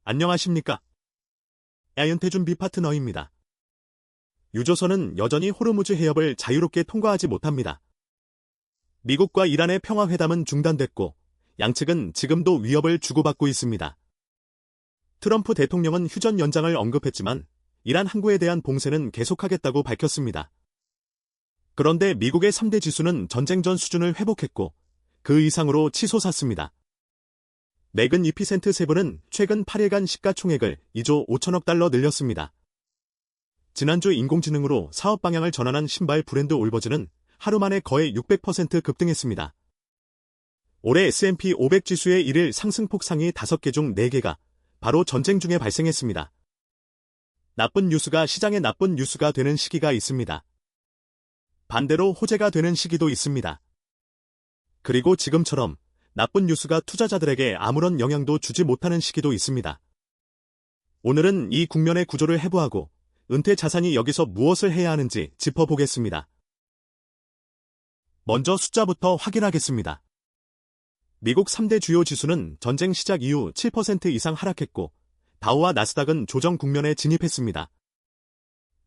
안녕하십니까? 야연태준 비파트너입니다. 유조선은 여전히 호르무즈 해협을 자유롭게 통과하지 못합니다. 미국과 이란의 평화회담은 중단됐고 양측은 지금도 위협을 주고받고 있습니다. 트럼프 대통령은 휴전 연장을 언급했지만 이란 항구에 대한 봉쇄는 계속하겠다고 밝혔습니다. 그런데 미국의 3대 지수는 전쟁 전 수준을 회복했고 그 이상으로 치솟았습니다. 맥은 이피센트 세븐은 최근 8일간 시가총액을 2조 5천억 달러 늘렸습니다. 지난주 인공지능으로 사업 방향을 전환한 신발 브랜드 올버즈는 하루 만에 거의 600% 급등했습니다. 올해 S&P 500 지수의 1일 상승폭 상위 5개 중 4개가 바로 전쟁 중에 발생했습니다. 나쁜 뉴스가 시장의 나쁜 뉴스가 되는 시기가 있습니다. 반대로 호재가 되는 시기도 있습니다. 그리고 지금처럼 나쁜 뉴스가 투자자들에게 아무런 영향도 주지 못하는 시기도 있습니다. 오늘은 이 국면의 구조를 해부하고 은퇴 자산이 여기서 무엇을 해야 하는지 짚어보겠습니다. 먼저 숫자부터 확인하겠습니다. 미국 3대 주요 지수는 전쟁 시작 이후 7% 이상 하락했고 다우와 나스닥은 조정 국면에 진입했습니다.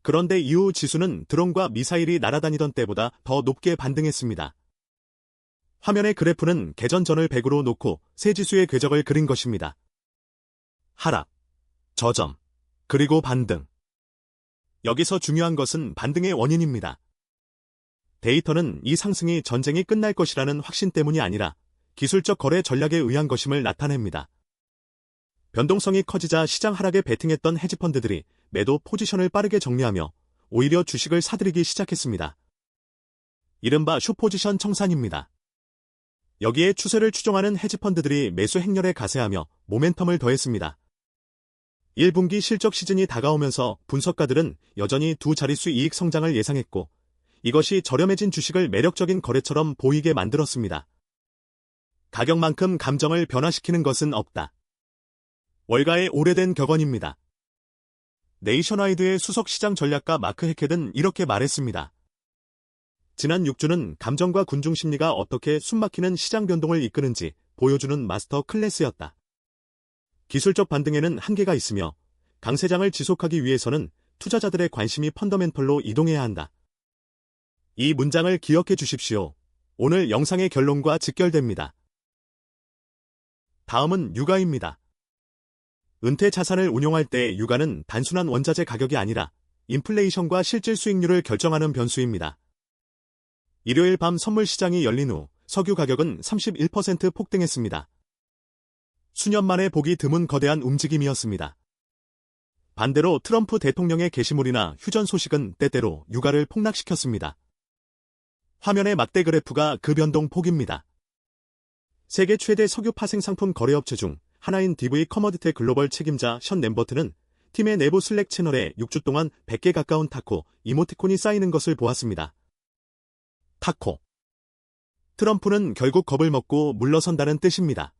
그런데 이후 지수는 드론과 미사일이 날아다니던 때보다 더 높게 반등했습니다. 화면의 그래프는 개전 전을 100으로 놓고 세 지수의 궤적을 그린 것입니다. 하락, 저점, 그리고 반등. 여기서 중요한 것은 반등의 원인입니다. 데이터는 이 상승이 전쟁이 끝날 것이라는 확신 때문이 아니라 기술적 거래 전략에 의한 것임을 나타냅니다. 변동성이 커지자 시장 하락에 베팅했던 헤지펀드들이 매도 포지션을 빠르게 정리하며 오히려 주식을 사들이기 시작했습니다. 이른바 숏포지션 청산입니다. 여기에 추세를 추종하는 헤지펀드들이 매수 행렬에 가세하며 모멘텀을 더했습니다. 1분기 실적 시즌이 다가오면서 분석가들은 여전히 두 자릿수 이익 성장을 예상했고 이것이 저렴해진 주식을 매력적인 거래처럼 보이게 만들었습니다. 가격만큼 감정을 변화시키는 것은 없다. 월가의 오래된 격언입니다. 네이션와이드의 수석시장 전략가 마크 해켓은 이렇게 말했습니다. 지난 6주는 감정과 군중 심리가 어떻게 숨막히는 시장 변동을 이끄는지 보여주는 마스터 클래스였다. 기술적 반등에는 한계가 있으며 강세장을 지속하기 위해서는 투자자들의 관심이 펀더멘털로 이동해야 한다. 이 문장을 기억해 주십시오. 오늘 영상의 결론과 직결됩니다. 다음은 유가입니다. 은퇴 자산을 운용할 때 유가는 단순한 원자재 가격이 아니라 인플레이션과 실질 수익률을 결정하는 변수입니다. 일요일 밤 선물 시장이 열린 후 석유 가격은 31% 폭등했습니다. 수년 만에 보기 드문 거대한 움직임이었습니다. 반대로 트럼프 대통령의 게시물이나 휴전 소식은 때때로 유가를 폭락시켰습니다. 화면의 막대 그래프가 그 변동 폭입니다. 세계 최대 석유 파생 상품 거래업체 중 하나인 DV 커머디테 글로벌 책임자 션 램버트는 팀의 내부 슬랙 채널에 6주 동안 100개 가까운 타코, 이모티콘이 쌓이는 것을 보았습니다. 타코. 트럼프는 결국 겁을 먹고 물러선다는 뜻입니다.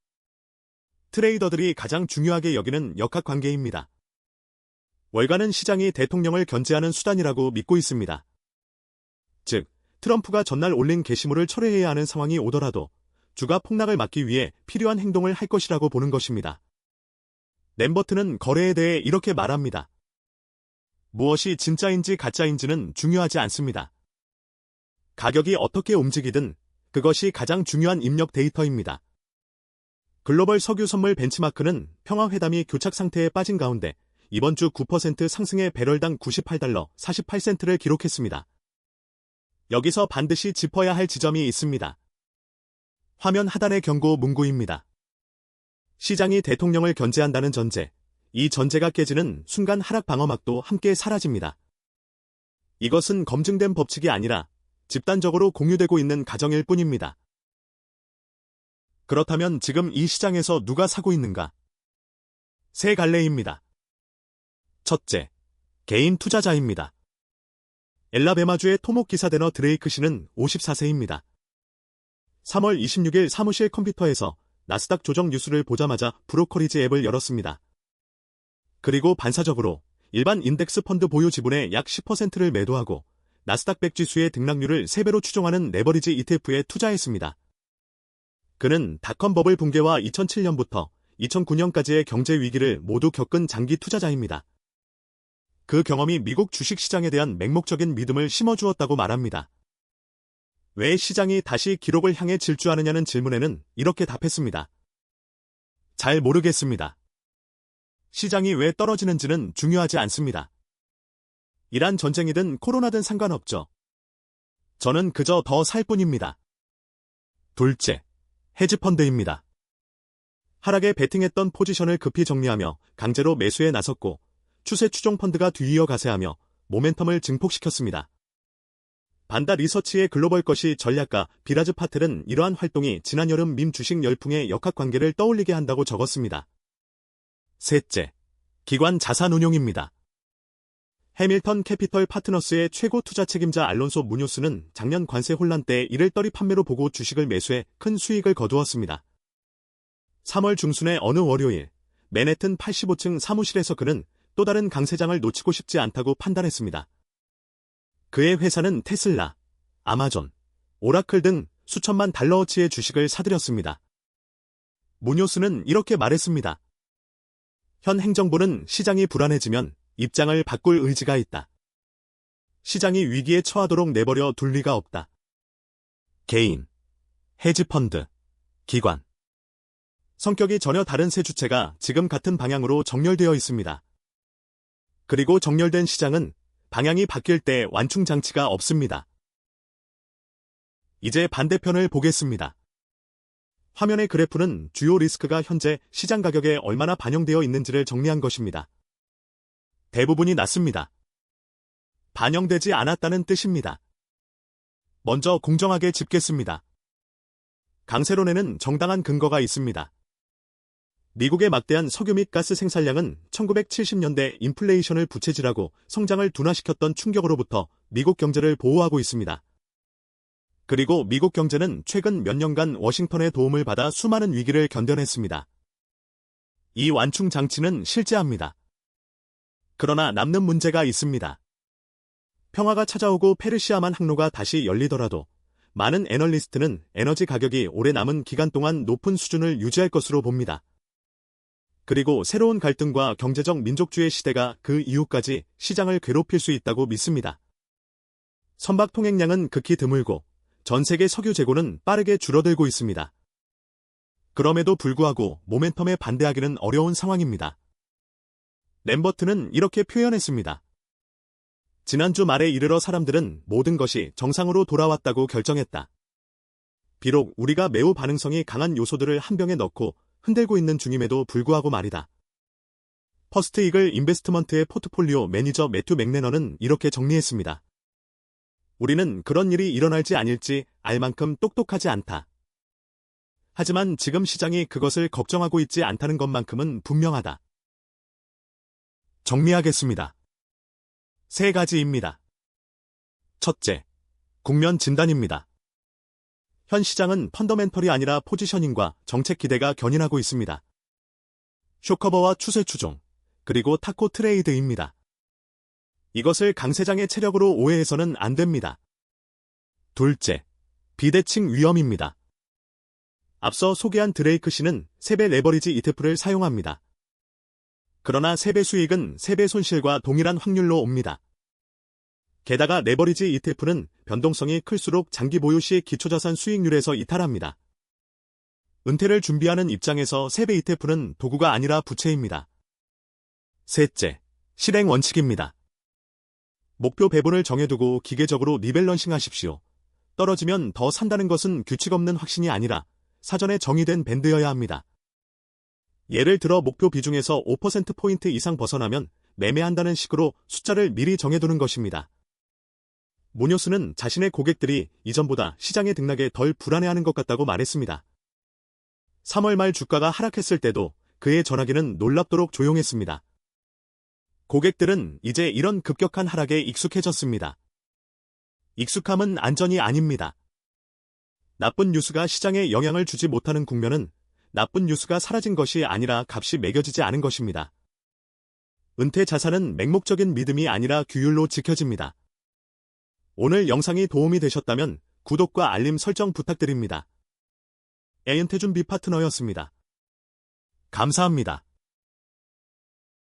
트레이더들이 가장 중요하게 여기는 역학관계입니다. 월가는 시장이 대통령을 견제하는 수단이라고 믿고 있습니다. 즉, 트럼프가 전날 올린 게시물을 철회해야 하는 상황이 오더라도 주가 폭락을 막기 위해 필요한 행동을 할 것이라고 보는 것입니다. 램버트는 거래에 대해 이렇게 말합니다. 무엇이 진짜인지 가짜인지는 중요하지 않습니다. 가격이 어떻게 움직이든 그것이 가장 중요한 입력 데이터입니다. 글로벌 석유 선물 벤치마크는 평화회담이 교착 상태에 빠진 가운데 이번 주 9% 상승의 배럴당 98달러 48센트를 기록했습니다. 여기서 반드시 짚어야 할 지점이 있습니다. 화면 하단의 경고 문구입니다. 시장이 대통령을 견제한다는 전제, 이 전제가 깨지는 순간 하락 방어막도 함께 사라집니다. 이것은 검증된 법칙이 아니라 집단적으로 공유되고 있는 가정일 뿐입니다. 그렇다면 지금 이 시장에서 누가 사고 있는가? 세 갈래입니다. 첫째, 개인 투자자입니다. 엘라베마주의 토목 기사대너 드레이크 씨는 54세입니다. 3월 26일 사무실 컴퓨터에서 나스닥 조정 뉴스를 보자마자 브로커리지 앱을 열었습니다. 그리고 반사적으로 일반 인덱스 펀드 보유 지분의 약 10%를 매도하고 나스닥 100 지수의 등락률을 3배로 추종하는 레버리지 ETF에 투자했습니다. 그는 닷컴 버블 붕괴와 2007년부터 2009년까지의 경제 위기를 모두 겪은 장기 투자자입니다. 그 경험이 미국 주식시장에 대한 맹목적인 믿음을 심어주었다고 말합니다. 왜 시장이 다시 기록을 향해 질주하느냐는 질문에는 이렇게 답했습니다. 잘 모르겠습니다. 시장이 왜 떨어지는지는 중요하지 않습니다. 이란 전쟁이든 코로나든 상관없죠. 저는 그저 더 살 뿐입니다. 둘째, 헤지펀드입니다. 하락에 베팅했던 포지션을 급히 정리하며 강제로 매수에 나섰고 추세 추종 펀드가 뒤이어 가세하며 모멘텀을 증폭시켰습니다. 반다 리서치의 글로벌 것이 전략가 비라즈 파텔은 이러한 활동이 지난 여름 밈 주식 열풍의 역학관계를 떠올리게 한다고 적었습니다. 셋째, 기관 자산운용입니다. 해밀턴 캐피털 파트너스의 최고 투자 책임자 알론소 무뇨스는 작년 관세 혼란 때 이를 떨이 판매로 보고 주식을 매수해 큰 수익을 거두었습니다. 3월 중순의 어느 월요일, 맨해튼 85층 사무실에서 그는 또 다른 강세장을 놓치고 싶지 않다고 판단했습니다. 그의 회사는 테슬라, 아마존, 오라클 등 수천만 달러어치의 주식을 사들였습니다. 무뇨스는 이렇게 말했습니다. 현 행정부는 시장이 불안해지면 입장을 바꿀 의지가 있다. 시장이 위기에 처하도록 내버려 둘 리가 없다. 개인, 헤지펀드, 기관. 성격이 전혀 다른 세 주체가 지금 같은 방향으로 정렬되어 있습니다. 그리고 정렬된 시장은 방향이 바뀔 때 완충 장치가 없습니다. 이제 반대편을 보겠습니다. 화면의 그래프는 주요 리스크가 현재 시장 가격에 얼마나 반영되어 있는지를 정리한 것입니다. 대부분이 낮습니다. 반영되지 않았다는 뜻입니다. 먼저 공정하게 짚겠습니다. 강세론에는 정당한 근거가 있습니다. 미국의 막대한 석유 및 가스 생산량은 1970년대 인플레이션을 부채질하고 성장을 둔화시켰던 충격으로부터 미국 경제를 보호하고 있습니다. 그리고 미국 경제는 최근 몇 년간 워싱턴의 도움을 받아 수많은 위기를 견뎌냈습니다. 이 완충 장치는 실제합니다. 그러나 남는 문제가 있습니다. 평화가 찾아오고 페르시아만 항로가 다시 열리더라도 많은 애널리스트는 에너지 가격이 오래 남은 기간 동안 높은 수준을 유지할 것으로 봅니다. 그리고 새로운 갈등과 경제적 민족주의 시대가 그 이후까지 시장을 괴롭힐 수 있다고 믿습니다. 선박 통행량은 극히 드물고 전 세계 석유 재고는 빠르게 줄어들고 있습니다. 그럼에도 불구하고 모멘텀에 반대하기는 어려운 상황입니다. 램버트는 이렇게 표현했습니다. 지난주 말에 이르러 사람들은 모든 것이 정상으로 돌아왔다고 결정했다. 비록 우리가 매우 반응성이 강한 요소들을 한 병에 넣고 흔들고 있는 중임에도 불구하고 말이다. 퍼스트 이글 인베스트먼트의 포트폴리오 매니저 매튜 맥레넌은 이렇게 정리했습니다. 우리는 그런 일이 일어날지 아닐지 알 만큼 똑똑하지 않다. 하지만 지금 시장이 그것을 걱정하고 있지 않다는 것만큼은 분명하다. 정리하겠습니다. 세 가지입니다. 첫째, 국면 진단입니다. 현 시장은 펀더멘털이 아니라 포지셔닝과 정책 기대가 견인하고 있습니다. 쇼커버와 추세 추종, 그리고 타코 트레이드입니다. 이것을 강세장의 체력으로 오해해서는 안 됩니다. 둘째, 비대칭 위험입니다. 앞서 소개한 드레이크 씨는 3배 레버리지 ETF를 사용합니다. 그러나 3배 수익은 3배 손실과 동일한 확률로 옵니다. 게다가 레버리지 ETF는 변동성이 클수록 장기 보유 시 기초자산 수익률에서 이탈합니다. 은퇴를 준비하는 입장에서 3배 ETF는 도구가 아니라 부채입니다. 셋째, 실행 원칙입니다. 목표 배분을 정해두고 기계적으로 리밸런싱 하십시오. 떨어지면 더 산다는 것은 규칙 없는 확신이 아니라 사전에 정의된 밴드여야 합니다. 예를 들어 목표 비중에서 5%포인트 이상 벗어나면 매매한다는 식으로 숫자를 미리 정해두는 것입니다. 무뇨스는 자신의 고객들이 이전보다 시장의 등락에 덜 불안해하는 것 같다고 말했습니다. 3월 말 주가가 하락했을 때도 그의 전화기는 놀랍도록 조용했습니다. 고객들은 이제 이런 급격한 하락에 익숙해졌습니다. 익숙함은 안전이 아닙니다. 나쁜 뉴스가 시장에 영향을 주지 못하는 국면은 나쁜 뉴스가 사라진 것이 아니라 값이 매겨지지 않은 것입니다. 은퇴 자산은 맹목적인 믿음이 아니라 규율로 지켜집니다. 오늘 영상이 도움이 되셨다면 구독과 알림 설정 부탁드립니다. 애은퇴준 비파트너였습니다. 감사합니다.